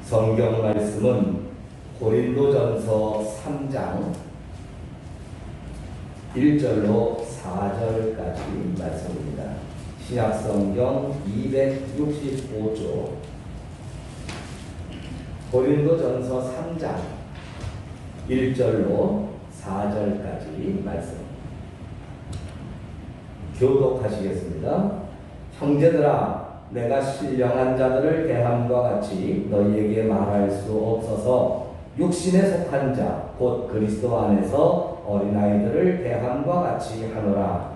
성경 말씀은 고린도전서 3장 1절로 4절까지 말씀입니다. 신약성경 265조 고린도전서 3장 1절로 4절까지 말씀 교독하시겠습니다. 형제들아, 내가 신령한 자들을 대함과 같이 너희에게 말할 수 없어서 육신에 속한 자 곧 그리스도 안에서 어린아이들을 대함과 같이 하노라.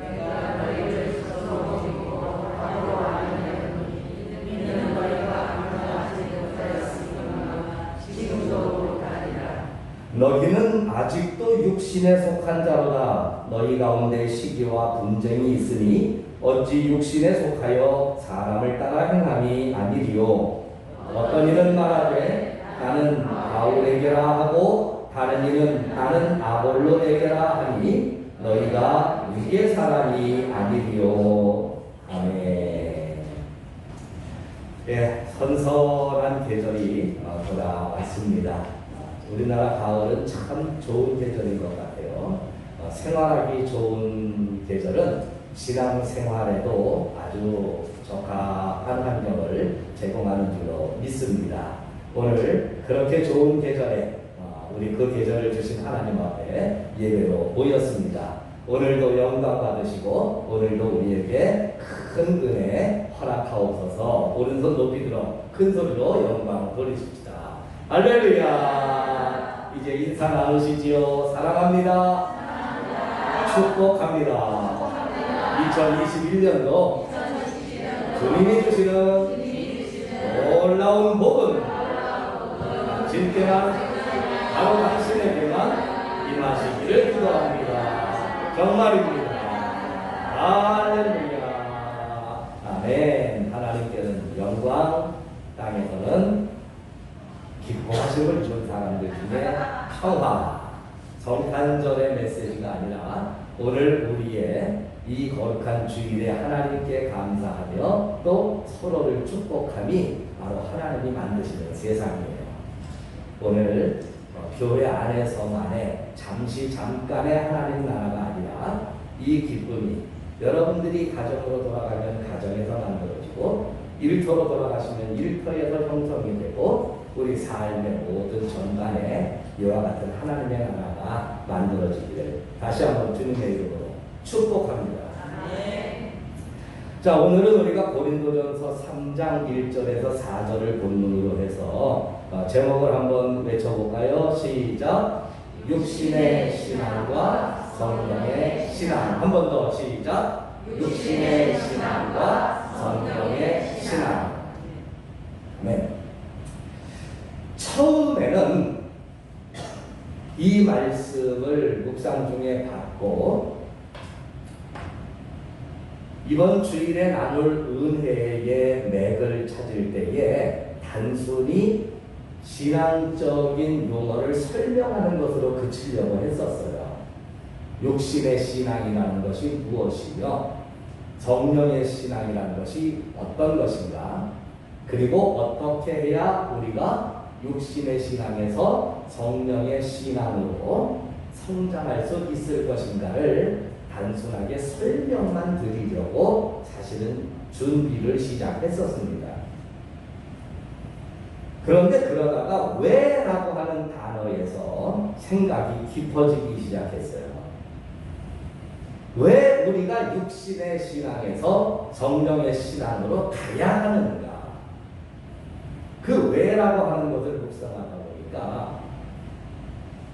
내가 너희를 스스로 먹이고 하고 아니하니 이는 너희가 아무나 하지 못하였으나 지금도 못하리라. 너희는 아직도 육신에 속한 자로다. 너희 가운데 시기와 분쟁이 있으니 어찌 육신에 속하여 사람을 따라 행함이 아니리요. 어떤 이는 말하되 나는 바울에게라 하고 다른 이는 나는 아볼로에게라 하니 너희가 위의 사람이 아니리요. 아멘. 예, 선선한 계절이 돌아왔습니다. 우리나라 가을은 참 좋은 계절인 것 같아요. 생활하기 좋은 계절은 신앙생활에도 아주 적합한 환경을 제공하는 줄로 믿습니다. 오늘 그렇게 좋은 계절에 우리 그 계절을 주신 하나님 앞에 예배로 모였습니다. 오늘도 영광 받으시고 오늘도 우리에게 큰 은혜 허락하옵소서. 오른손 높이 들어 큰 소리로 영광 돌리십시다. 할렐루야. 이제 인사 나누시지요. 사랑합니다. 축복합니다. 2021년도 주님이 주시는 놀라운 복은 진짜한 바로 당신에게만 임하시기를 기도합니다. 정말입니다. 할렐루야. 아멘. 하나님께는 영광, 땅에서는 기뻐하심을 준 사람들 중에 평화. 성탄절의 메시지가 아니라 오늘 우리의 이 거룩한 주일에 하나님께 감사하며 또 서로를 축복함이 바로 하나님이 만드시는 세상이에요. 오늘 교회 안에서만의 잠깐의 하나님 나라가 아니라 이 기쁨이 여러분들이 가정으로 돌아가면 가정에서 만들어지고 일터로 돌아가시면 일터에서 형성이 되고 우리 삶의 모든 전반에 이와 같은 하나님의 나라가 만들어지기를 다시 한번 주님의 이름으로 축복합니다. 자, 오늘은 우리가 고린도전서 3장 1절에서 4절을 본문으로 해서 제목을 한번 외쳐볼까요? 시작! 육신의 신앙과 성령의 신앙. 한 번 더 시작! 육신의 신앙과 성령의 신앙. 네. 처음에는 이 말씀을 묵상 중에 받고 이번 주일에 나눌 은혜의 맥을 찾을 때에 단순히 신앙적인 용어를 설명하는 것으로 그치려고 했었어요. 육신의 신앙이라는 것이 무엇이며 성령의 신앙이라는 것이 어떤 것인가, 그리고 어떻게 해야 우리가 육신의 신앙에서 성령의 신앙으로 성장할 수 있을 것인가를 단순하게 설명만 드리려고 사실은 준비를 시작했었습니다. 그런데 그러다가 왜라고 하는 단어에서 생각이 깊어지기 시작했어요. 왜 우리가 육신의 신앙에서 성령의 신앙으로 가야 하는가? 그 왜라고 하는 것을 묵상하다 보니까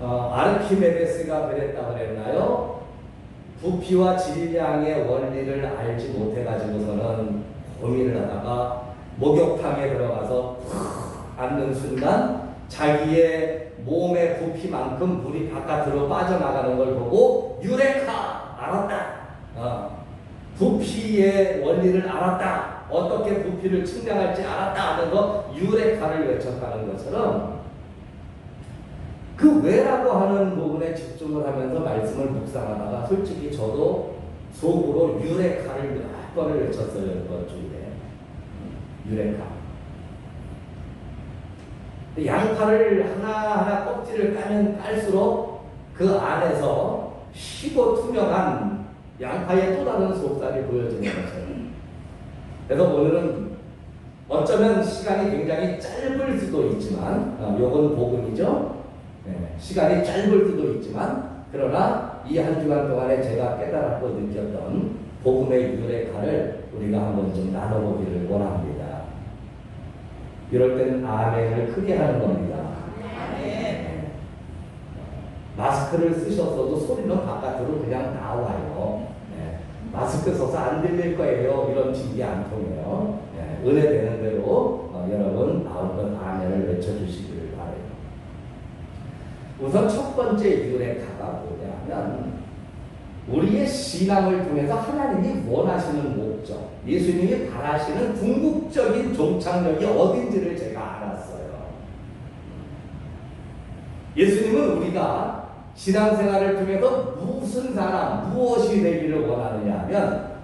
아르키메데스가 그랬다 그랬나요? 부피와 질량의 원리를 알지 못해가지고서는 고민을 하다가 목욕탕에 들어가서 앉는 순간 자기의 몸의 부피만큼 물이 바깥으로 빠져나가는 걸 보고 유레카! 알았다! 부피의 원리를 알았다! 어떻게 부피를 측량할지 알았다 하면서 유레카를 외쳤다는 것처럼 그 왜라고 하는 부분에 집중을 하면서 말씀을 묵상하다가 솔직히 저도 속으로 유레카를 몇 번을 외쳤어요. 이번 주일에. 유레카. 양파를 하나하나 껍질을 까면 깔수록 그 안에서 희고 투명한 양파의 또 다른 속살이 보여지는 것처럼. 그래서 오늘은 어쩌면 시간이 굉장히 짧을 수도 있지만, 요건 복음이죠. 시간이 짧을 수도 있지만, 그러나 이 한 주간 동안에 제가 깨달았고 느꼈던 복음의 유레카를 우리가 한번 좀 나눠보기를 원합니다. 이럴 때는 아멘을 크게 하는 겁니다. 마스크를 쓰셨어도 소리는 바깥으로 그냥 나와요. 마스크 써서 안 들릴 거예요. 이런 징계 안 통해요. 은혜 되는 대로 여러분 나오는 아멘을 외쳐주시기를 바라요. 우선 첫 번째 유레카가 뭐냐면 우리의 신앙을 통해서 하나님이 원하시는 목적, 예수님이 바라시는 궁극적인 종착역이 어딘지를 제가 알았어요. 예수님은 우리가 신앙생활을 통해서 무슨 사람, 무엇이 되기를 원하느냐 하면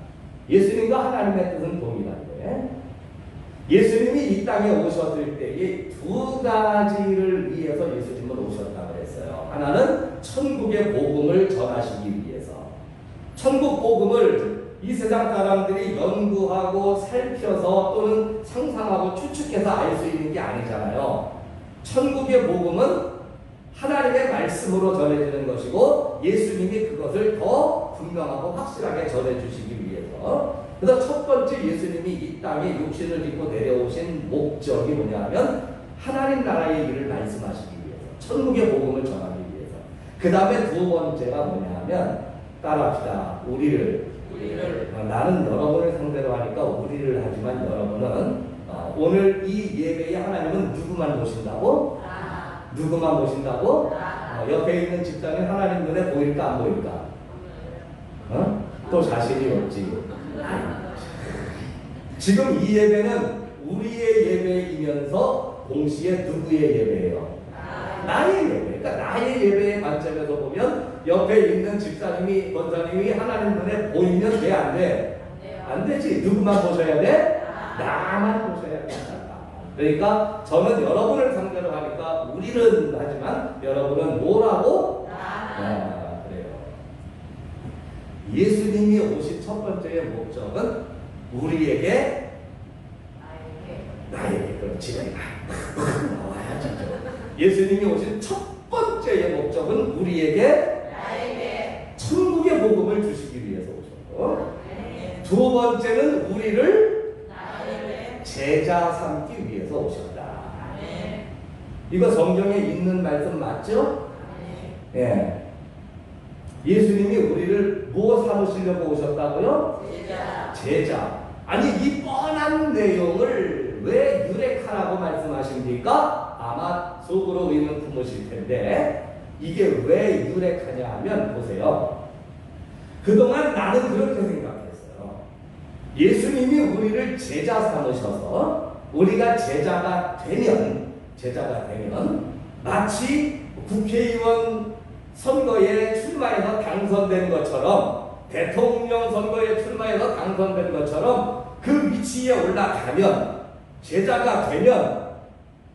예수님과 하나님의 뜻은 동일한데 예수님이 이 땅에 오셨을 때에 두 가지를 위해서 예수님은 오셨다고 했어요. 하나는 천국의 복음을 전하시기 위해서. 천국 복음을 이 세상 사람들이 연구하고 살펴서 또는 상상하고 추측해서 알 수 있는 게 아니잖아요. 천국의 복음은 하나님의 말씀으로 전해지는 것이고 예수님이 그것을 더 분명하고 확실하게 전해주시기 위해서. 그래서 첫 번째 예수님이 이 땅에 육신을 입고 내려오신 목적이 뭐냐면 하나님 나라의 일을 말씀하시기 위해서, 천국의 복음을 전하기 위해서. 그 다음에 두 번째가 뭐냐면 따라합시다. 우리를. 나는 여러분을 상대로 하니까 우리를 하지만 여러분은 오늘 이 예배에 하나님은 누구만 보신다고? 누구만 보신다고? 옆에 있는 집사님 하나님 눈에 보일까 안 보일까? 또 자신이 없지. 지금 이 예배는 우리의 예배이면서 동시에 누구의 예배예요? 나의 예배. 그러니까 나의 예배의 관점에서 보면 옆에 있는 집사님이, 권사님이 하나님 눈에 보이면 돼, 안 돼? 안 되지. 누구만 보셔야 돼? 나만 보셔야 돼. 그러니까 저는 여러분을 상대로 하니까 우리는 하지만 여러분은 뭐라고? 그래요. 예수님이 오신 첫 번째 목적은 우리에게 나에게 그렇지. 나와야지. 예수님이 오신 첫 번째 목적은 우리에게 천국의 복음을 주시기 위해서 오셨고, 두 번째는 우리를 제자 삼기 위해서 오셨다. 이거 성경에 있는 말씀 맞죠? 예. 예수님이 우리를 뭐 삼으시려고 오셨다고요? 제자. 아니 이 뻔한 내용을 왜 유레카라고 말씀하십니까? 아마 속으로 의문 품으실 텐데 이게 왜 유레카냐 하면 보세요. 그동안 나는 그렇게 생각했어요. 예수님이 우리를 제자 삼으셔서 우리가 제자가 되면 마치 국회의원 선거에 출마해서 당선된 것처럼, 대통령 선거에 출마해서 당선된 것처럼 그 위치에 올라가면, 제자가 되면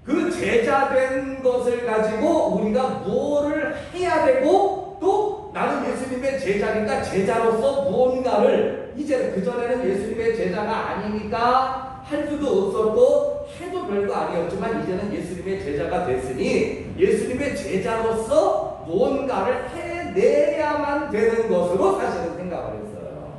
그 제자된 것을 가지고 우리가 뭐를 해야 되고, 또 나는 예수님의 제자니까 제자로서 무언가를, 이제 그전에는 예수님의 제자가 아니니까 할 수도 없었고 해도 별거 아니었지만 이제는 예수님의 제자가 됐으니 예수님의 제자로서 무언가를 해내야만 되는 것으로 사실은 생각을 했어요.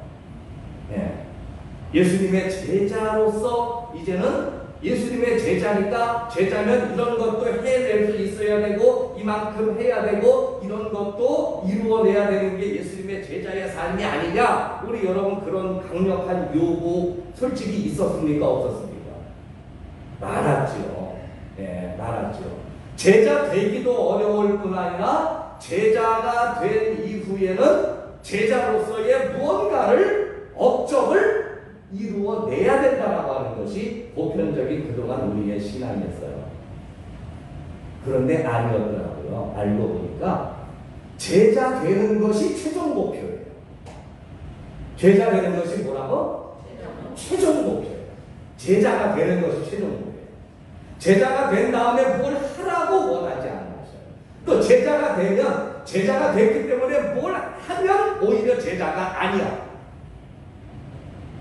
예수님의 제자로서 이제는 예수님의 제자니까, 제자면 이런 것도 해낼 수 있어야 되고 이만큼 해야 되고 이런 것도 이루어내야 되는 게 예수님의 제자의 삶이 아니냐. 우리 여러분 그런 강력한 요구 솔직히 있었습니까? 없었습니까? 많았죠. 많았죠. 제자 되기도 어려울 뿐 아니라 제자가 된 이후에는 제자로서의 무언가를, 업적을 이루어내야 된다라고 하는 것이 보편적인 그동안 우리의 신앙이었어요. 그런데 아니었더라고요. 알고 보니까 제자 되는 것이 최종 목표예요. 제자 되는 것이 뭐라고? 최종 목표예요. 제자가 되는 것이 최종 목표예요. 제자가 된 다음에 뭘 하라고 원하지 않으셔요. 또 제자가 되면 제자가 됐기 때문에 뭘 하면 오히려 제자가 아니야.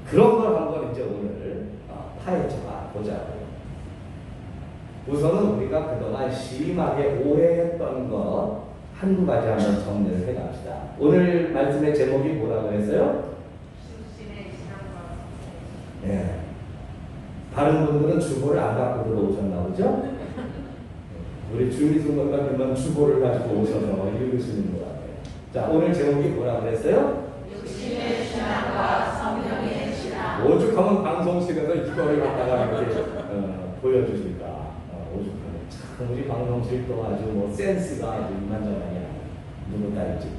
그런 걸 한번 이제 오늘 파헤쳐 보자고요. 우선은 우리가 그동안 심하게 오해했던 것 한두 가지 한번 정리를 해갑시다. 오늘 말씀의 제목이 뭐라고 했어요? 육신의 신앙과 예. 다른 분들은 주보를 안 갖고 들어오셨나 보죠? 우리 주미승 건강님은 주보를 가지고 오셔서 읽으시는 것 같아요. 자, 오늘 제목이 뭐라고 그랬어요? 육신의 신앙과 성령의 신앙. 오죽하면 방송실에서 이거를 갖다가 이렇게 보여주실까. 오죽하면 참 우리 방송실도 아주 뭐 센스가 아주 이만저만이야. 누구 딸지.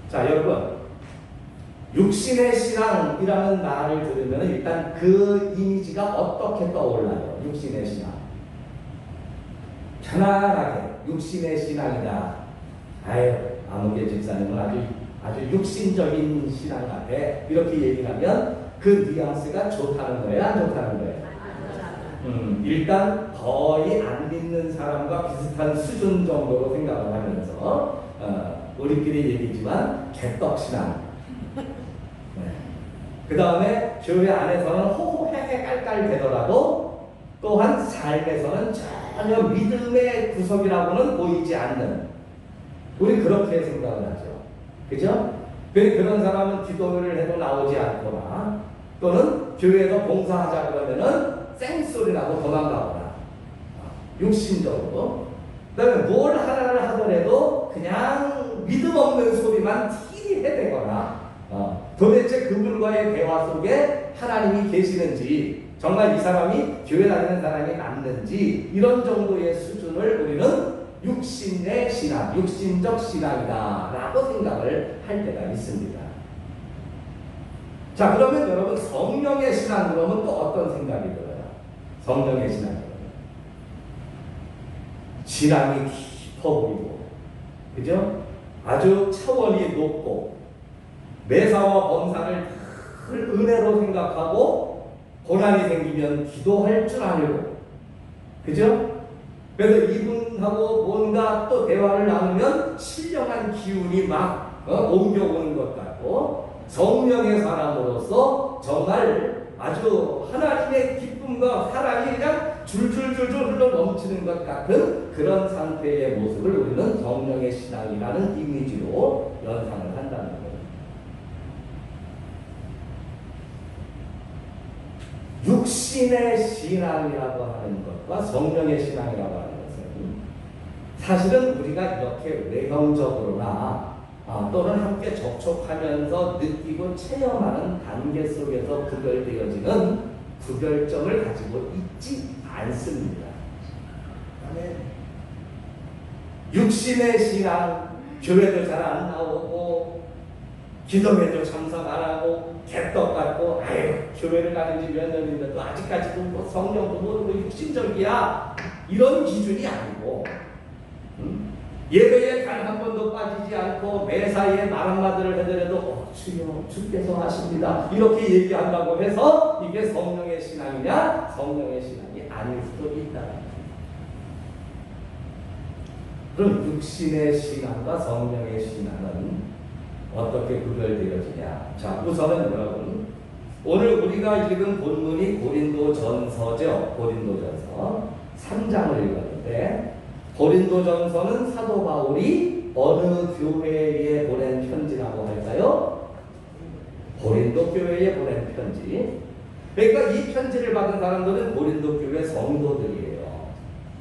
자, 여러분, 육신의 신앙이라는 말을 들으면 일단 그 이미지가 어떻게 떠올라요? 육신의 신앙. 편안하게 육신의 신앙이다. 아유, 아무개 집사님은 아주 육신적인 신앙 같아. 이렇게 얘기하면 그 뉘앙스가 좋다는 거예요? 안 좋다는 거예요? 일단 거의 안 믿는 사람과 비슷한 수준 정도로 생각을 하면서 우리끼리 얘기지만 개떡신앙. 그 다음에 교회 안에서는 호호해해 깔깔 되더라도 또한 삶에서는 전혀 믿음의 구석이라고는 보이지 않는, 우리 그렇게 생각을 하죠. 그죠? 그런 사람은 기도를 해도 나오지 않거나 또는 교회에서 봉사하자 그러면은 쌩소리라고 도망가거나 육신적으로, 그 다음에 뭘 하나를 하더라도 그냥 믿음 없는 소리만 티리 해대거나 도대체 그분과의 대화 속에 하나님이 계시는지, 정말 이 사람이 교회 다니는 사람이 맞는지, 이런 정도의 수준을 우리는 육신의 신앙, 육신적 신앙이다 라고 생각을 할 때가 있습니다. 자, 그러면 여러분 성령의 신앙 그러면 또 어떤 생각이 들어요? 성령의 신앙 그러면 신앙이 깊어 보이고, 그죠? 아주 차원이 높고 매사와 범사를 늘 은혜로 생각하고 고난이 생기면 기도할 줄 알고, 그죠? 그래서 이분하고 뭔가 또 대화를 나누면 신령한 기운이 막 옮겨오는 것 같고, 성령의 사람으로서 정말 아주 하나님의 기쁨과 사랑이 그냥 줄줄줄줄 흘러 넘치는 것 같은 그런 상태의 모습을 우리는 성령의 신앙이라는 이미지로 연상을 한다는 거예요. 육신의 신앙이라고 하는 것과 성령의 신앙이라고 하는 것은 사실은 우리가 이렇게 외형적으로나 또는 함께 접촉하면서 느끼고 체험하는 단계 속에서 구별되어지는 구별점을 가지고 있지 않습니다. 육신의 신앙, 교회도 잘 안 나오고 기도회도 참석 안 하고 개떡 같고, 아유 교회를 가는 지 몇 년인데도 아직까지도 뭐 성령도 모르고 육신적이야, 이런 기준이 아니고, 예배에 단 한 번도 빠지지 않고 매사에 말 한마디를 해드려도 주여 주께서 하십니다 이렇게 얘기한다고 해서 이게 성령의 신앙이냐? 성령의 신앙이 아닐 수도 있다. 그럼 육신의 신앙과 성령의 신앙은 어떻게 구별되어지냐? 자, 우선은 여러분, 오늘 우리가 읽은 본문이 고린도전서죠. 고린도전서 3장을 읽었는데, 고린도전서는 사도 바울이 어느 교회에 보낸 편지라고 할까요? 고린도 교회에 보낸 편지. 그러니까 이 편지를 받은 사람들은 고린도 교회 성도들이에요.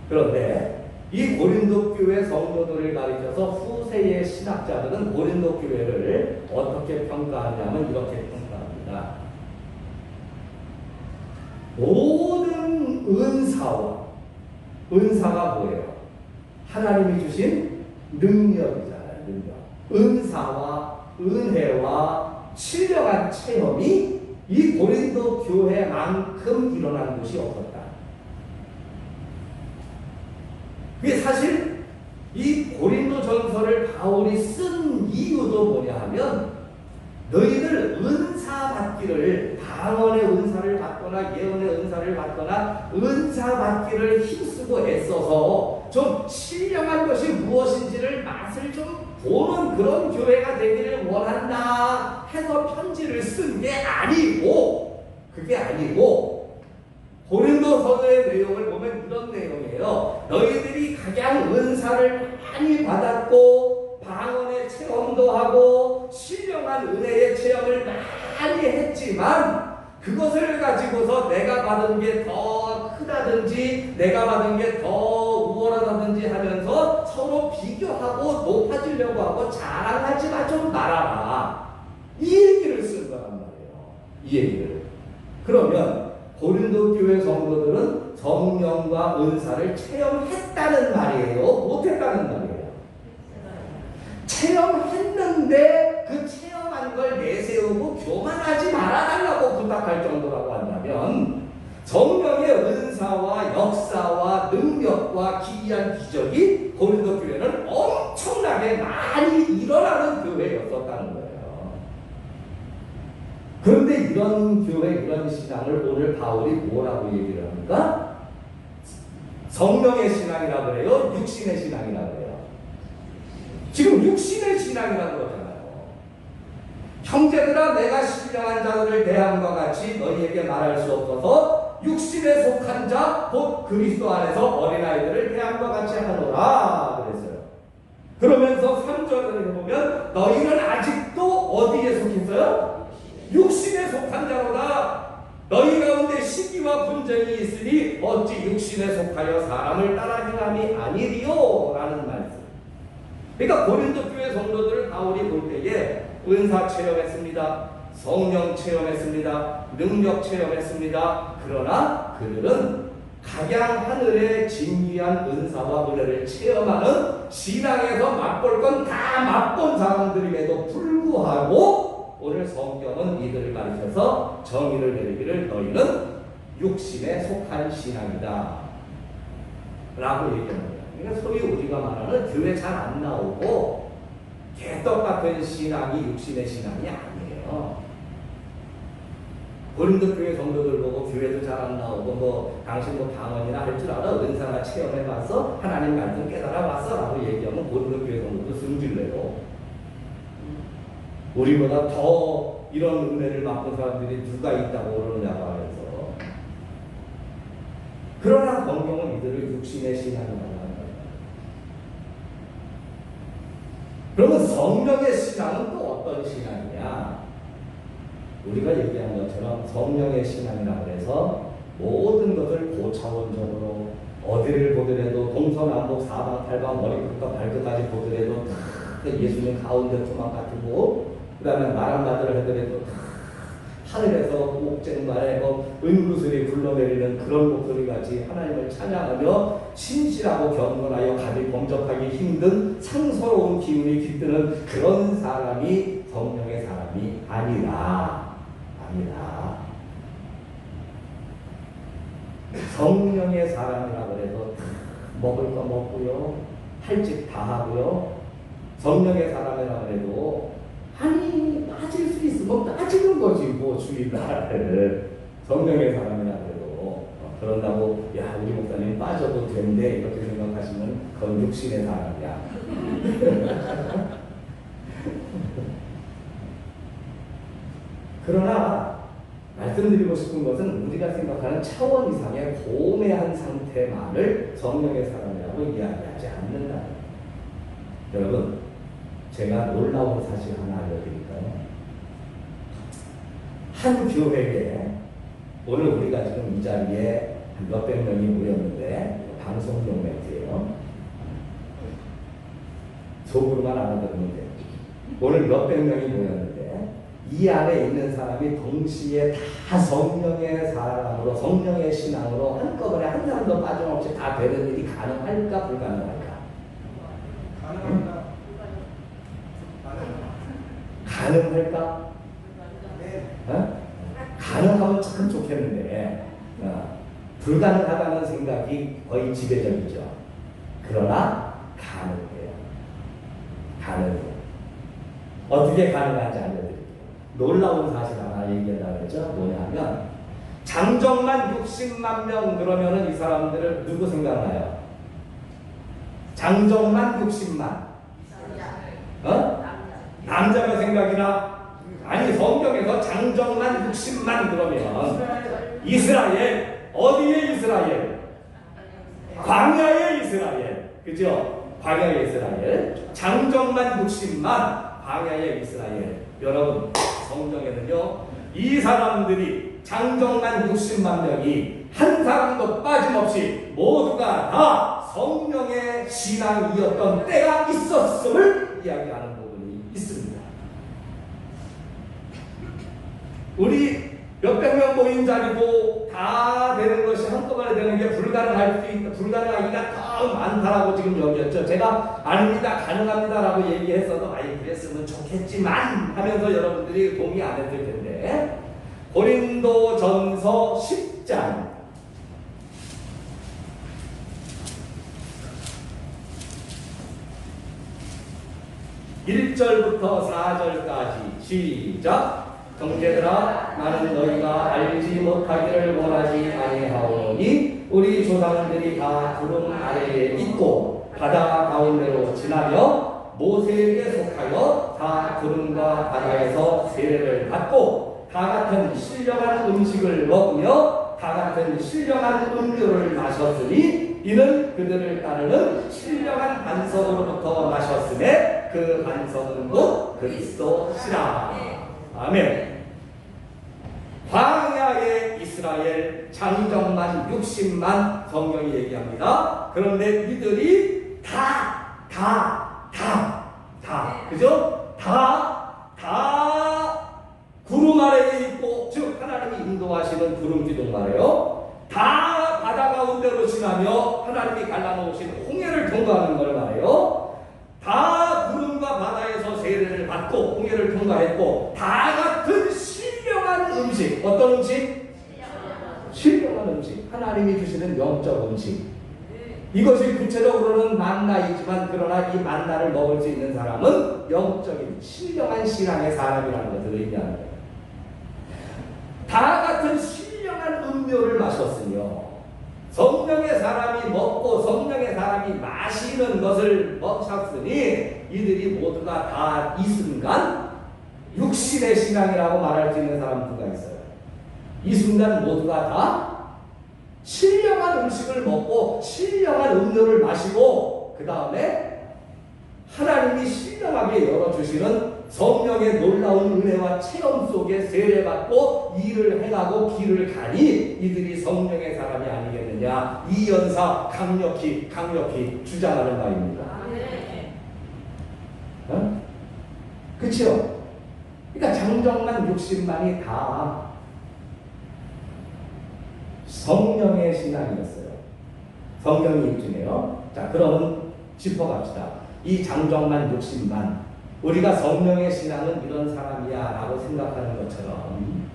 그런데 이 고린도 교회 성도들을 가리켜서 후세의 신학자들은 고린도 교회를 어떻게 평가하냐면 이렇게 평가합니다. 모든 은사가 뭐예요? 하나님이 주신 능력이잖아요. 능력. 은사와 은혜와 신령한 체험이 이 고린도 교회만큼 일어난 곳이 없었다. 그게 사실 이 고린도 전서를 바울이 쓴 이유도 뭐냐 하면, 너희들 은사 받기를, 방언의 은사를 받거나 받거나 예언의 은사를 받거나 은사 받기를 힘쓰고 애써서 좀 신령한 것이 무엇인지를 맛을 좀 보는 그런 교회가 되기를 원한다 해서 편지를 쓴 게 아니고, 그게 아니고 고린도서의 내용을 보면 이런 내용이에요. 너희들이 각양 은사를 많이 받았고 방언의 체험도 하고 신령한 은혜의 체험을 많이 했지만 그것을 가지고서 내가 받은 게 더 크다든지 내가 받은 게 더 우월하다든지 하면서 서로 비교하고 높아지려고 하고 자랑하지 마, 좀 말아라. 이 얘기를 쓴 거란 말이에요. 이 얘기를. 그러면 고린도 교회 성도들은 성령과 은사를 체험했다는 말이에요? 못했다는 말이에요? 체험했는데 그 체험한 걸 내세우고 교만하지 말아달라고 부탁할 정도라고 한다면 성령의 은사와 역사와 능력과 기이한 기적이 고린도 교회는 엄청나게 많이 일어나는 교회였었다는 거예요. 그런데 이런 교회, 이런 신앙을 오늘 바울이 뭐라고 얘기를 합니까? 성령의 신앙이라고 그래요? 육신의 신앙이라고 그래요? 지금 육신의 신앙이라고 그러잖아요. 형제들아, 내가 신령한 자들을 대함과 같이 너희에게 말할 수 없어서 육신에 속한 자 곧 그리스도 안에서 어린아이들을 대함과 같이 하노라 그랬어요. 그러면서 3절을 보면 너희는 아직도 어디에 속했어요? 육신에 속한 자로다. 너희 가운데 시기와 분쟁이 있으니 어찌 육신에 속하여 사람을 따라 행함이 아니리요? 라는 말씀. 그러니까 고린도 교회 성도들을 바울이 볼 때에 은사 체험했습니다. 성령 체험했습니다. 능력 체험했습니다. 그러나 그들은 각양 하늘의 진귀한 은사와 은혜를 체험하는 신앙에서 맛볼 건 다 맛본 사람들임에도 불구하고 오늘 성경은 이들을 가르쳐서 정의를 내리기를 너희는 육신에 속한 신앙이다 라고 얘기합니다. 그러니까 소위 우리가 말하는 교회 잘 안 나오고 개떡 같은 신앙이 육신의 신앙이 아니에요. 고린도 교회 성도들 보고 교회도 잘 안 나오고 뭐 당신 뭐 방언이나 할 줄 알아? 은사나 체험해봤어? 하나님 말씀 깨달아봤어? 라고 얘기하면 고린도 교회 성도도 승질내요. 우리보다 더 이런 은혜를 맡은 사람들이 누가 있다고 그러느냐고 하면서. 그러나 성경은 이들을 육신의 신앙이라고 합니다. 그러면 성령의 신앙은 또 어떤 신앙이냐? 우리가 얘기한 것처럼 성령의 신앙이라고 해서 모든 것을 고차원적으로 어디를 보더라도 동서남북 사방팔방 머리끝부터 발끝까지 보더라도 다 예수님 가운데 조막 같고, 그 다음에 말 한마디를 하더라도 하늘에서 옥쟁말에 은구슬이 굴러내리는 그런 목소리같이 하나님을 찬양하며 신실하고 경건하여 감히 범접하기 힘든 상서로운 기운이 깃드는 그런 사람이 성령의 사람이 아니라 성령의 사람이라고 해도 먹을 거 먹고요, 할 짓 다 하고요. 성령의 사람이라고 해도 아니 빠질 수 있으면 빠지는 거지 뭐 주일날. 성령의 사람이라고 해도 그런다고 야 우리 목사님 빠져도 된대 이렇게 생각하시면 그건 육신의 사람이야. 그러나 말씀드리고 싶은 것은 우리가 생각하는 차원 이상의 고매한 상태만을 성령의 사람이라고 이야기하지 않는다. 여러분, 제가 놀라운 사실 하나 알려드릴까요? 한 교회에 오늘 우리가 지금 이 자리에 한 몇백 명이 모였는데 방송용 멘트예요. 속으로만 알아들으면 돼요. 오늘 몇백 명이 모였는데 이 안에 있는 사람이 동시에 다 성령의 사람으로 성령의 신앙으로 한꺼번에 한 사람도 빠짐없이 다 되는 일이 가능할까 불가능할까? 가능합니다. 가능할까? 네. 가능하면 참 좋겠는데 불가능하다는 생각이 거의 지배적이죠. 그러나 가능해요. 가능해요. 어떻게 가능한지 알려드릴게요. 놀라운 사실 하나 얘기하려고 했죠. 뭐냐면 장정만 60만 명 그러면은 이 사람들을 누구 생각나요? 장정만 60만. 남자가 생각이나? 아니, 성경에서 장정만 60만 그러면 이스라엘, 어디에 이스라엘? 광야의 이스라엘. 그죠? 광야의 이스라엘. 장정만 60만, 광야의 이스라엘. 여러분, 성경에는요, 이 사람들이 장정만 60만 명이 한 사람도 빠짐없이 모두가 다 성령의 신앙이었던 때가 있었음을 이야기하는 부분이 있습니다. 우리 몇백 명 모인 자리고 다 되는 것이 한꺼번에 되는 게 불가능하기가 더 많다라고 지금 여겼죠. 제가 아닙니다, 가능합니다라고 얘기했어도 아예 그랬으면 좋겠지만 하면서 여러분들이 동의 안 했을 텐데, 고린도전서 10장 1절부터 4절까지 시작. 형제들아, 나는 너희가 알지 못하기를 원하지 아니하오니 우리 조상들이 다 구름 아래에 있고 바다 가운데로 지나며 모세에게 속하여 다 구름과 바다에서 세례를 받고 다 같은 신령한 음식을 먹으며 다 같은 신령한 음료를 마셨으니 이는 그들을 따르는 신령한 반석으로부터 마셨음에 그 반석은 곧 그리스도시라. 아멘. 광야의 이스라엘 장정만 60만 성경이 얘기합니다. 그런데 이들이 그죠? 다 구름 아래에 있고, 즉 하나님이 인도하시는 구름 기둥 말이에요. 다 바다 가운데로 지나며 하나님이 갈라놓으신 홍해를 통과하는 걸 말해요. 다 구름과 바다에서 세례를 받고 홍해를 통과했고, 다 같은 신령한 음식. 어떤 음식? 신령한 음식. 하나님이 주시는 영적 음식. 이것이 구체적으로는 만나이지만, 그러나 이 만나를 먹을 수 있는 사람은 영적인 신령한 신앙의 사람이라는 것을 의미하는 거예요. 다 같은 신령한 음료를 마셨으며, 성령의 사람이 먹고 성령의 사람이 마시는 것을 마셨으니 이들이 모두가 다 이 순간 육신의 신앙이라고 말할 수 있는 사람 누가 있어요? 이 순간 모두가 다 신령한 음식을 먹고 신령한 음료를 마시고, 그 다음에 하나님이 신령하게 열어주시는 성령의 놀라운 은혜와 체험 속에 세례받고 일을 행하고 길을 가니 이들이 성령의 사람이 아니겠느냐, 이 연사 강력히 주장하는 바입니다. 그치요? 그러니까 장정만 60만이 다 성령의 신앙이었어요. 성령이 입증해요. 자, 그럼 짚어갑시다. 이 장정만 60만, 우리가 성령의 신앙은 이런 사람이야 라고 생각하는 것처럼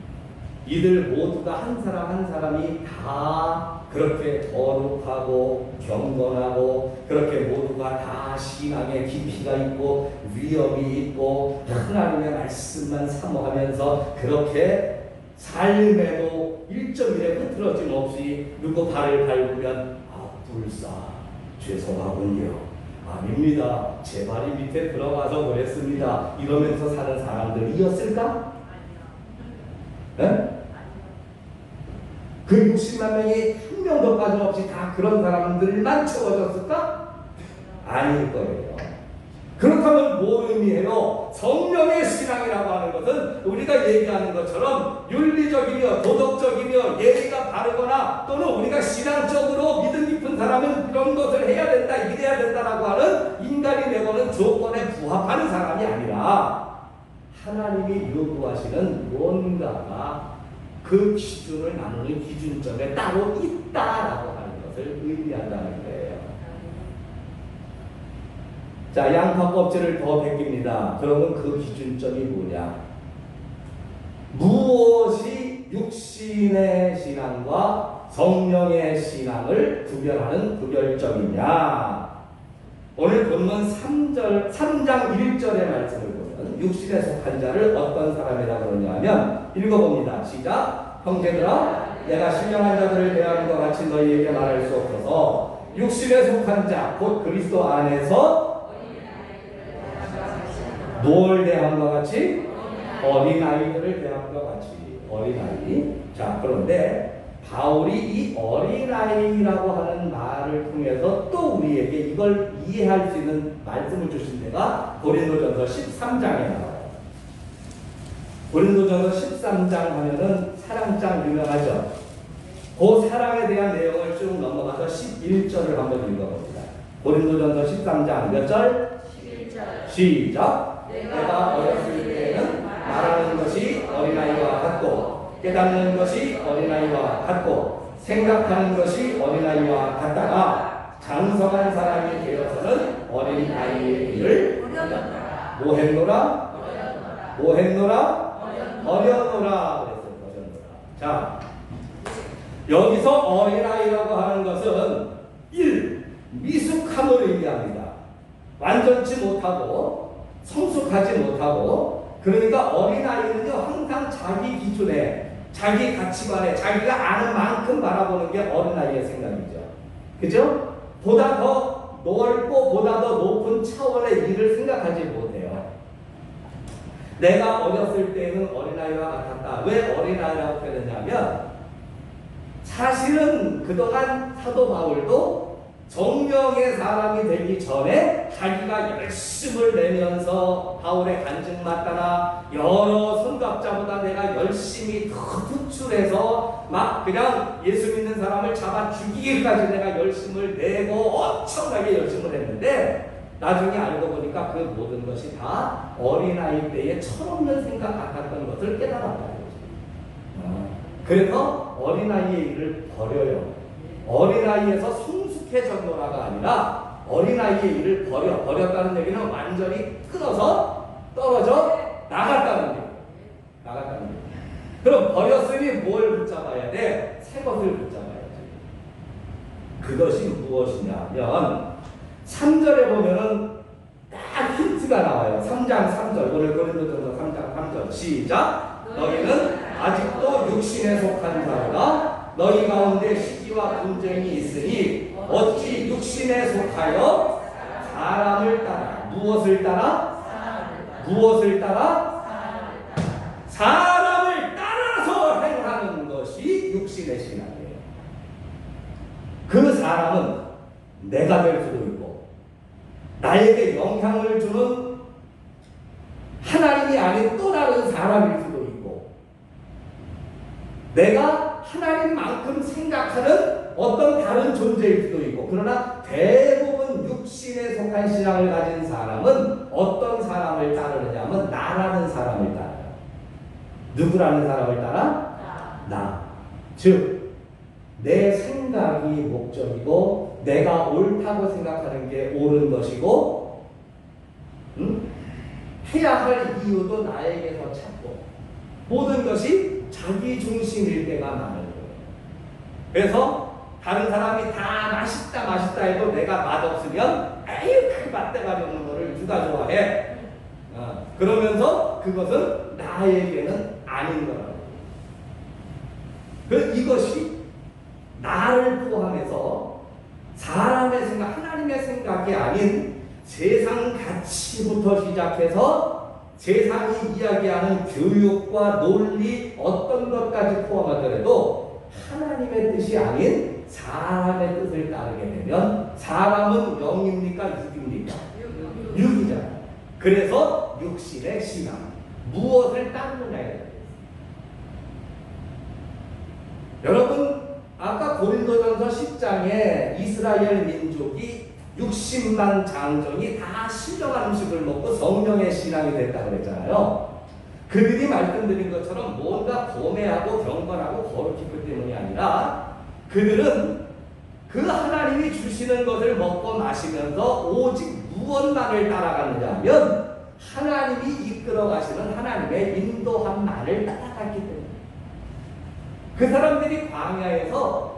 이들 모두가 한 사람 한 사람이 다 그렇게 거룩하고 경건하고, 그렇게 모두가 다 신앙의 깊이가 있고 위엄이 있고 하나님의 말씀만 사모하면서 그렇게 삶에도 1.1의 흐트러짐 없이 누구 발을 밟으면 불사 죄송하군요, 아닙니다, 제 발이 밑에 들어가서 그랬습니다, 이러면서 사는 사람들이었을까? 네? 그 60만 명이 한 명도 빠짐없이 다 그런 사람들만 채워졌을까? 아닐 거예요. 그렇다면 뭘 의미해요? 성령의 신앙이라고 하는 것은 우리가 얘기하는 것처럼 윤리적이며 도덕적이며 예의가 바르거나, 또는 우리가 신앙적으로 믿음 깊은 사람은 이런 것을 해야 된다, 이래야 된다라고 하는 인간이 내거는 조건에 부합하는 사람이 아니라 하나님이 요구하시는 뭔가가 그 기준을 나누는 기준점에 따로 있다라고 하는 것을 의미한다는 거예요. 자, 양파 껍질을 더 벗깁니다. 그러면 그 기준점이 뭐냐? 무엇이 육신의 신앙과 성령의 신앙을 구별하는 구별점이냐? 오늘 본문 3장 1절의 말씀을 보면 육신에 속한 자를 어떤 사람이라고 그러냐 하면, 읽어봅니다. 시작. 형제들아, 내가 신령한 자들을 대하는 것 같이 너희에게 말할 수 없어서 육신에 속한 자 곧 그리스도 안에서 뭘 대한 것 같이? 어린아이들을 대한 것 같이. 어린아이. 자, 그런데 바울이 이 어린아이라고 하는 말을 통해서 또 우리에게 이걸 이해할 수 있는 말씀을 주신 데가 고린도전서 13장에 나와요. 고린도전서 13장 하면은 사랑장 유명하죠. 그 사랑에 대한 내용을 쭉 넘어가서 11절을 한번 읽어봅니다. 고린도전서 13장 몇 절? 11절. 시작. 내가 어렸을 때는 말하는 것이 어린아이와 같고 깨닫는 것이 어린아이와 같고 생각하는 것이 어린아이와 같다가 장성한 사람이 되어서는 어린아이의 일을 뭐 했노라? 뭐 했노라? 어렸노라 그랬어요. 어렸노라. 자, 여기서 어린아이라고 하는 것은 1. 미숙함을 의미합니다. 완전치 못하고 성숙하지 못하고, 그러니까 어린아이는요 항상 자기 기준에 자기 가치관에 자기가 아는 만큼 바라보는 게 어린아이의 생각이죠. 그죠? 보다 더 넓고 보다 더 높은 차원의 일을 생각하지 못해요. 내가 어렸을 때는 어린아이와 같았다. 왜 어린아이라고 표현했냐면 사실은 그동안 사도 바울도 정령의 사람이 되기 전에 자기가 열심을 내면서 바울의 간증만 따라 여러 선각자보다 내가 열심히 더 투출해서 막 그냥 예수 믿는 사람을 잡아 죽이기까지 내가 열심을 내고 엄청나게 열심을 했는데 나중에 알고 보니까 그 모든 것이 다 어린아이 때의 철없는 생각 같았던 것을 깨달았다. 그래서 어린아이의 일을 버려요. 어린아이에서 성숙해졌노라가 아니라 어린아이의 일을 버렸다는 얘기는 완전히 끊어서 떨어져 나갔다는 얘기예요. 나갔다는 얘기예요. 그럼 버렸으니 뭘 붙잡아야 돼? 새 것을 붙잡아야지. 그것이 무엇이냐면 3절에 보면은 딱 힌트가 나와요. 3장 3절. 오늘 고린도전서 3장 3절 시작. 너희는 아직도 육신에 속한 자로다. 너희 가운데 시기와 분쟁이 있으니 어찌 육신에 속하여 사람을 따라 무엇을 따라? 무엇을 따라? 사람을 따라서 행하는 것이 육신의 신앙이에요. 그 사람은 내가 될 수도 있고 나에게 영향을 주는 하나님이 아닌 또 다른 사람일 수도 있고 내가 하나님만큼 생각하는 어떤 다른 존재일 수도 있고, 그러나 대부분 육신에 속한 신앙을 가진 사람은 어떤 사람을 따르느냐면 나라는 사람을 따라요. 누구라는 사람을 따라? 나. 즉 내 생각이 목적이고 내가 옳다고 생각하는 게 옳은 것이고 해야 할 이유도 나에게서 찾고 모든 것이 자기 중심일 때가 많은 거예요. 그래서 다른 사람이 다 맛있다 해도 내가 맛없으면 에이 그 맛대가리 없는 거를 누가 좋아해? 그러면서 그것은 나에게는 아닌 거라고. 이것이 나를 포함해서 사람의 생각, 하나님의 생각이 아닌 세상 가치부터 시작해서 세상이 이야기하는 교육과 논리 어떤 것까지 포함하더라도 하나님의 뜻이 아닌 사람의 뜻을 따르게 되면 사람은 영입니까? 육입니까? 육이잖아요. 그래서 육신의 신앙 무엇을 따르느냐에 대해서 여러분 아까 고린도전서 10장에 이스라엘 민족이 60만 장정이 다 신령한 음식을 먹고 성령의 신앙이 됐다고 그랬잖아요. 그들이 말씀드린 것처럼 뭔가 고매하고 경건하고 거룩했기 때문이 아니라 그들은 그 하나님이 주시는 것을 먹고 마시면서 오직 무엇만을 따라가느냐 하면 하나님이 이끌어 가시는 하나님의 인도함만을 따라갔기 때문에 그 사람들이 광야에서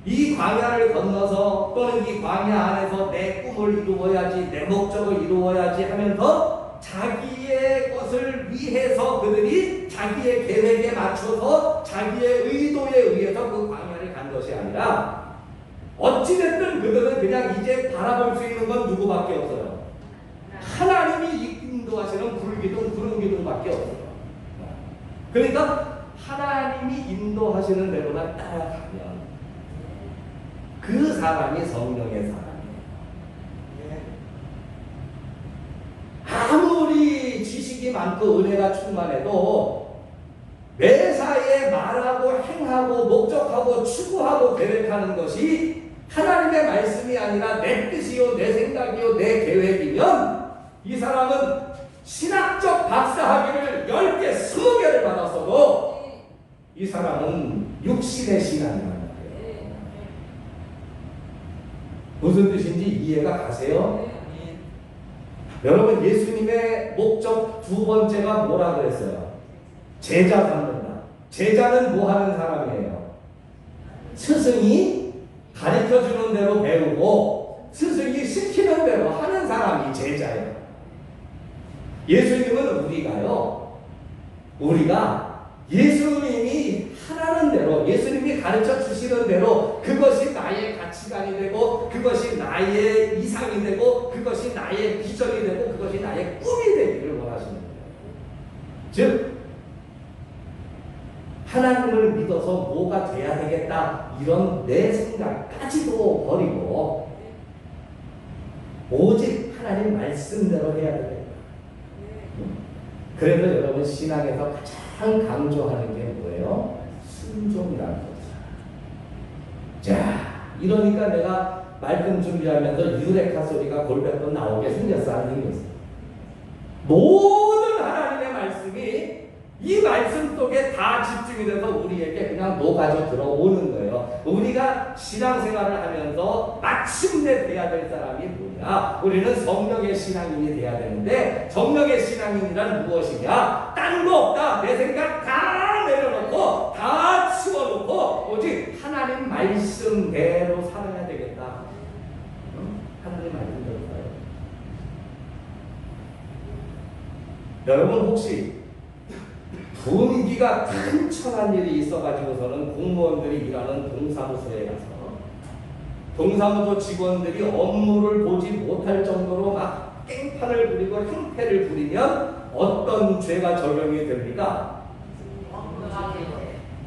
이 광야를 건너서 또는 이 광야 안에서 내 꿈을 이루어야지 내 목적을 이루어야지 하면서 자기의 것을 위해서 그들이 자기의 계획에 맞춰서 자기의 의도에 의해서 그 광야를 간 것이 아니라 어찌됐든 그들은 그냥 이제 바라볼 수 있는 건 누구밖에 없어요. 하나님이 인도하시는 불기둥, 구름 기둥밖에 없어요. 그러니까 하나님이 인도하시는 대로만 따라가면 그 사람이 성령의 사람이에요. 아무리 지식이 많고 은혜가 충만해도 매사에 말하고 행하고 목적하고 추구하고 계획하는 것이 하나님의 말씀이 아니라 내 뜻이요 내 생각이요 내 계획이면 이 사람은 신학적 박사학위를 10개, 20개를 받았어도 이 사람은 육신의 신앙이라는 거예요. 무슨 뜻인지 이해가 가세요? 여러분, 예수님의 목적 두 번째가 뭐라 그랬어요? 제자 삼는다. 제자는 뭐 하는 사람이에요? 스승이 가르쳐주는 대로 배우고 스승이 시키는 대로 하는 사람이 제자예요. 예수님은 우리가 예수님이 하라는 대로, 예수님이 가르쳐 주시는 대로 그것이 나의 가치관이 되고 그것이 나의 이상이 되고 그것이 나의 비전이 되고 그것이 나의 꿈이 되기를 원하시는 거예요. 즉 하나님을 믿어서 뭐가 돼야 되겠다 이런 내 생각까지도 버리고 오직 하나님 말씀대로 해야 되겠다. 그래서 여러분, 신앙에서 가장 강조하는 게 뭐예요? 순종이라는 거죠. 자, 이러니까 내가 말씀 준비하면서 유레카 소리가 골백도 나오게 생겼어, 안 생겼어? 모든 하나님의 말씀이 이 말씀 속에 다 집중이 돼서 우리에게 그냥 녹아져 들어오는 거예요. 우리가 신앙생활을 하면서 마침내 돼야 될 사람이 뭐냐? 우리는 성령의 신앙인이 돼야 되는데 성령의 신앙인이란 무엇이냐? 딴 거 없다. 내 생각 다 내려놓고 다 치워놓고 오직 하나님 말씀대로 살아야 되겠다. 하나님 말씀대로 살아야 돼. 여러분, 혹시 분위기가 튼튼한 일이 있어가지고서는 공무원들이 일하는 동사무소에 가서 동사무소 직원들이 업무를 보지 못할 정도로 막 깽판을 부리고 행패를 부리면 어떤 죄가 적용이 됩니까?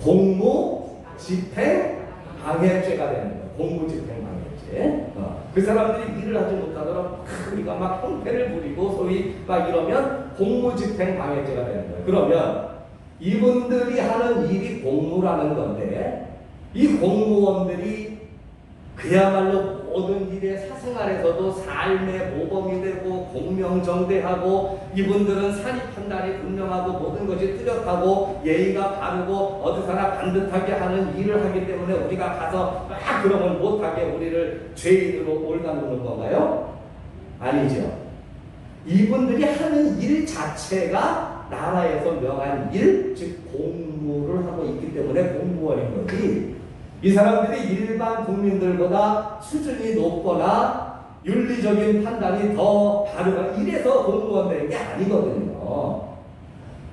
공무집행방해죄가 되는 거예요. 공무집행방해죄. 그 사람들이 일을 하지 못하도록 우리가 막 행패를 부리고 소위 막 이러면 공무집행방해죄가 되는 거예요. 그러면 이분들이 하는 일이 공무라는 건데 이 공무원들이 그야말로 모든 일의 사생활에서도 삶의 모범이 되고 공명정대하고 이분들은 산입 판단이 분명하고 모든 것이 뚜렷하고 예의가 바르고 어디서나 반듯하게 하는 일을 하기 때문에 우리가 가서 막 그러면 못하게 우리를 죄인으로 몰아놓는 건가요? 아니죠. 이분들이 하는 일 자체가 나라에서 명한 일, 즉 공무를 하고 있기 때문에 공무원인 거지. 이 사람들이 일반 국민들보다 수준이 높거나 윤리적인 판단이 더 바르거나 이래서 공무원 되는 게 아니거든요.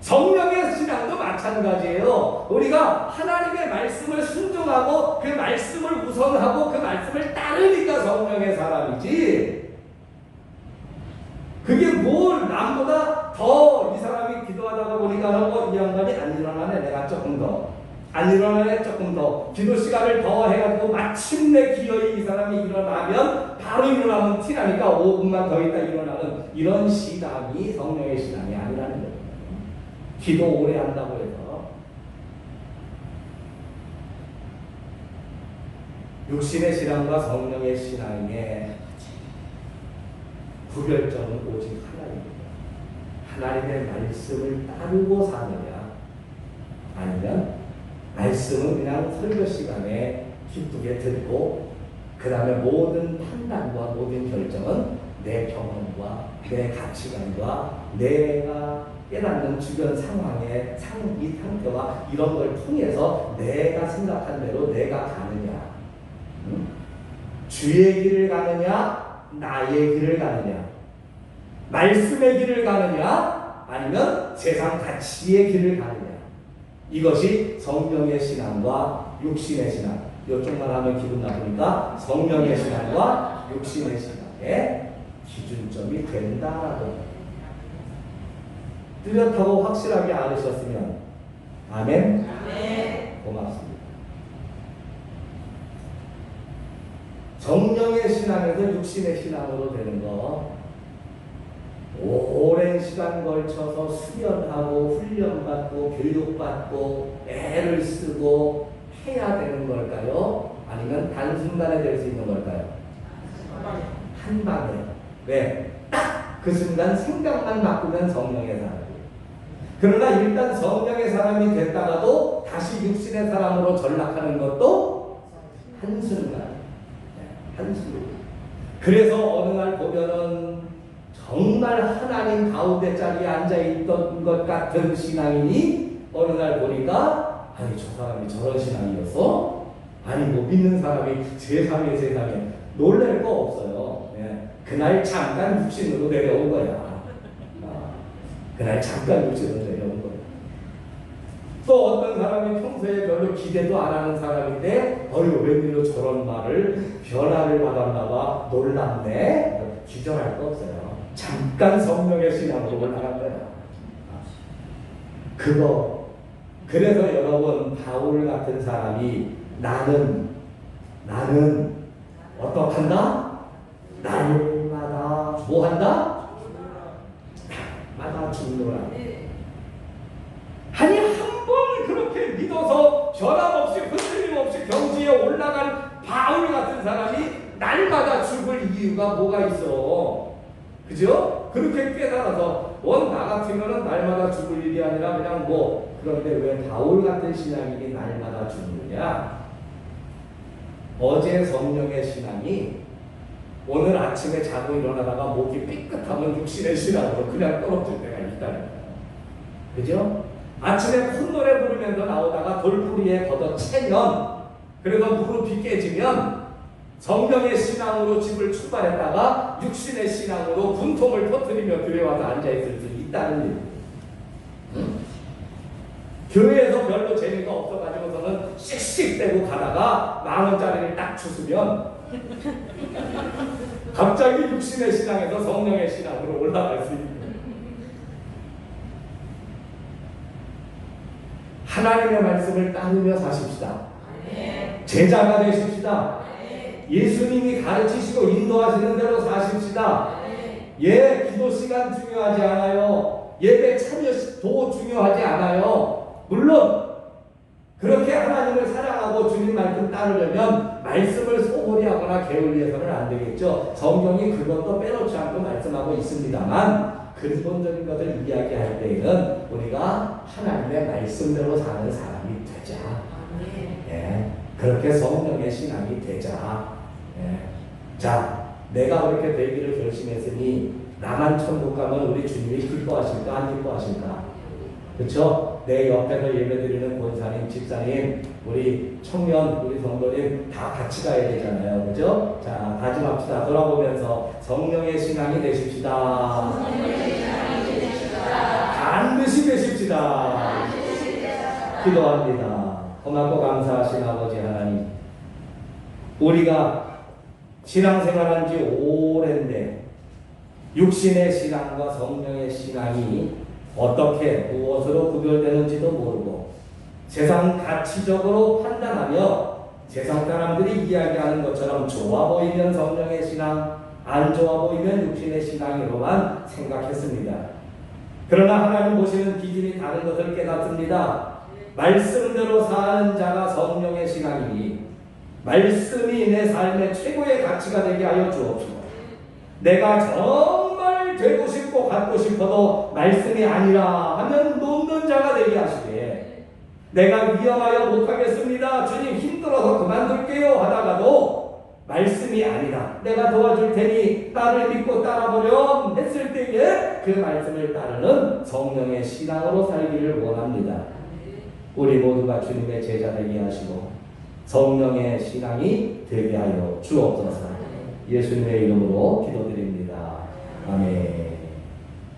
성령의 신앙도 마찬가지예요. 우리가 하나님의 말씀을 순종하고 그 말씀을 우선하고 그 말씀을 따르니까 성령의 사람이지. 그게 뭘 남보다 더 이 사람이 기도하다가 보니까 이 양반이 안 일어나네. 내가 조금 더 안 일어나네. 조금 더 기도 시간을 더 해가지고 마침내 기어이 이 사람이 일어나면 바로 일어나면 티나니까 5분만 더 있다 일어나는 이런 신앙이 성령의 신앙이 아니라는 거예요. 기도 오래 한다고 해서 육신의 신앙과 성령의 신앙의 구별점은 오직 하나입니다. 하나님의 말씀을 따르고 사느냐 아니면 말씀은 그냥 설교 시간에 기쁘게 듣고 그 다음에 모든 판단과 모든 결정은 내 경험과 내 가치관과 내가 깨닫는 주변 상황의 이 상태와 이런 걸 통해서 내가 생각한 대로 내가 가느냐, 주의 길을 가느냐 나의 길을 가느냐. 말씀의 길을 가느냐 아니면 세상 가치의 길을 가느냐. 이것이 성령의 신앙과 육신의 신앙. 이쪽만 하면 기분 나쁘니까 성령의 신앙과 육신의 신앙의 기준점이 된다라고. 뚜렷하고 확실하게 알으셨으면 아멘. 고맙습니다. 성령의 신앙에서 육신의 신앙으로 되는 거 오랜 시간 걸쳐서 수련하고 훈련받고 교육받고 애를 쓰고 해야 되는 걸까요? 아니면 단순간에 될 수 있는 걸까요? 한 방에. 왜? 딱 그 순간 생각만 바꾸면 성령의 사람이에요. 그러나 일단 성령의 사람이 됐다가도 다시 육신의 사람으로 전락하는 것도 한순간. 한순간. 그래서 어느 날 보면은 정말 하나님 가운데 자리에 앉아있던 것 같은 신앙인이 어느 날 보니까 아니 저 사람이 저런 신앙이었어? 아니 뭐 믿는 사람이 세상에 놀랄 거 없어요. 그날 잠깐 육신으로 내려온 거야. 그날 잠깐 육신으로 내려온 거야. 또 어떤 사람이 평소에 별로 기대도 안 하는 사람인데 어휴 웬일로 저런 말을 변화를 받았나 봐 놀랍네. 기절할 거 없어요. 잠깐 성령의 신앙으로 올라간 거야. 그거. 그래서 여러분 바울 같은 사람이 나는 어떡한다? 날마다 뭐한다? 날마다 죽노라. 아니 한 번 그렇게 믿어서 변함없이 흔들림 없이 경지에 올라간 바울 같은 사람이 날마다 죽을 이유가 뭐가 있어? 그죠? 그렇게 깨달아서 나 같으면은 날마다 죽을 일이 아니라 그냥 뭐 그런데 왜 바울 같은 신앙인이 날마다 죽느냐? 어제 성령의 신앙이 오늘 아침에 자고 일어나다가 목이 삐끗하면 육신의 신앙으로 그냥 떨어질 때가 있다는 거예요. 그죠? 아침에 콧노래 부르면서 나오다가 돌부리에 걷어채면 그래서 무릎이 깨지면 성령의 신앙으로 집을 출발했다가 육신의 신앙으로 분통을 터뜨리며 교회 와서 앉아있을 수 있다는 일. 교회에서 별로 재미가 없어가지고서는 씩씩대고 가다가 10,000원짜리를 딱 주스면 갑자기 육신의 신앙에서 성령의 신앙으로 올라갈 수 있는 거예요. 하나님의 말씀을 따르며 사십시다. 제자가 되십시다. 예수님이 가르치시고 인도하시는 대로 사십시다. 기도 시간 중요하지 않아요. 예배 참여도 중요하지 않아요. 물론 그렇게 하나님을 사랑하고 주님 말씀 따르려면 말씀을 소홀히 하거나 게을리해서는 안 되겠죠. 성경이 그것도 빼놓지 않고 말씀하고 있습니다만 근본적인 것을 이야기할 때에는 우리가 하나님의 말씀대로 사는 사람이 되자. 그렇게 성령의 신앙이 되자. 자, 내가 그렇게 되기를 결심했으니 나만 천국 가면 우리 주님이 기뻐하실까 안 기뻐하실까? 그렇죠? 내 옆에서 예배드리는 권사님, 집사님, 우리 청년, 우리 성도님 다 같이 가야 되잖아요. 그렇죠? 자, 다짐합시다. 돌아보면서 성령의 신앙이 되십시다. 반드시 되십시다. 기도합니다. 고맙고 감사하신 아버지 하나님, 우리가 신앙생활한 지 오랜데 육신의 신앙과 성령의 신앙이 어떻게 무엇으로 구별되는지도 모르고 세상 가치적으로 판단하며 세상 사람들이 이야기하는 것처럼 좋아 보이면 성령의 신앙, 안 좋아 보이면 육신의 신앙으로만 생각했습니다. 그러나 하나님 보시는 기준이 다른 것을 깨닫습니다. 말씀대로 사는 자가 성령의 신앙이니 말씀이 내 삶의 최고의 가치가 되게 하여 주옵소서. 내가 정말 되고 싶고 갖고 싶어도 말씀이 아니라 하면 놓는 자가 되게 하시되, 내가 위험하여 못하겠습니다, 주님 힘들어서 그만둘게요 하다가도 말씀이 아니라 내가 도와줄 테니 나를 믿고 따라보렴 했을 때에 그 말씀을 따르는 성령의 신앙으로 살기를 원합니다. 우리 모두가 주님의 제자 되게 하시고 성령의 신앙이 되게 하여 주옵소서. 예수님의 이름으로 기도드립니다. 아멘.